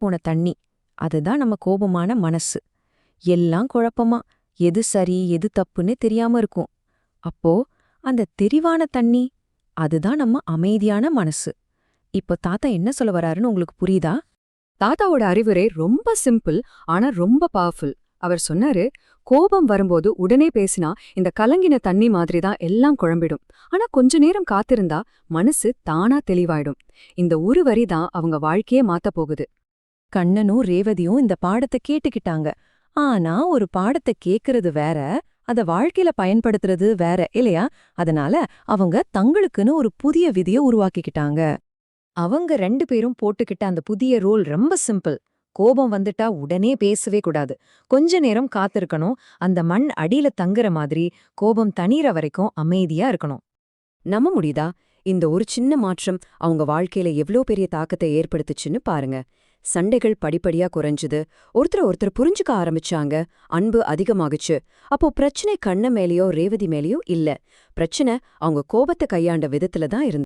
போன தண்ணி. அதுதான் நம்ம கோபமான மனசு. எல்லாம் குழப்பமா, எது சரி எது தப்புன்னு தெரியாம இருக்கும். அப்போ அந்த தெரிவான தண்ணி, அதுதான் நம்ம அமைதியான மனசு. இப்போ தாத்தா என்ன சொல்ல வராருன்னு உங்களுக்கு புரியுதா? தாத்தாவோட அறிவுரை ரொம்ப சிம்பிள், ஆனா ரொம்ப பவர்ஃபுல். அவர் சொன்னாரு, கோபம் வரும்போது உடனே பேசினா இந்த கலங்கின தண்ணி மாதிரி தான் எல்லாம் குழம்பிடும். ஆனா கொஞ்ச நேரம் காத்திருந்தா மனசு தானா தெளிவாயிடும். இந்த ஒரு வரி தான் அவங்க வாழ்க்கையே மாத்தப் போகுது. கண்ணனும் ரேவதியும் இந்த பாடத்தை கேட்டுக்கிட்டாங்க. ஆனா ஒரு பாடத்தை கேக்குறது வேற, அத வாழ்க்கையில பயன்படுத்துறது வேற இல்லையா? அதனால அவங்க தங்களுக்குன்னு ஒரு புதிய விதிய உருவாக்கிக்கிட்டாங்க. அவங்க 2 பேரும் போட்டுக்கிட்ட அந்த புதிய ரூல் ரொம்ப சிம்பிள். கோபம் வந்துட்டா உடனே பேசவே கூடாது. கொஞ்ச நேரம் காத்திருக்கணும். அந்த மண் அடியில தங்குற மாதிரி கோபம் தணிற வரைக்கும் அமைதியா இருக்கணும். நம்ப முடியுதா? இந்த ஒரு சின்ன மாற்றம் அவங்க வாழ்க்கையில எவ்ளோ பெரிய தாக்கத்தை ஏற்படுத்துச்சுன்னு பாருங்க. சண்டைகள் படிப்படியா குறைஞ்சுது, ஒருத்தர் புரிஞ்சுக்க ஆரம்பிச்சாங்க, அன்பு அதிகமாகுச்சு. அப்போ பிரச்சனை கண்ண மேலயோ ரேவதி மேலயோ இல்ல, பிரச்சனை அவங்க கோபத்தை கையாண்ட விதத்துல தான் இருந்தது.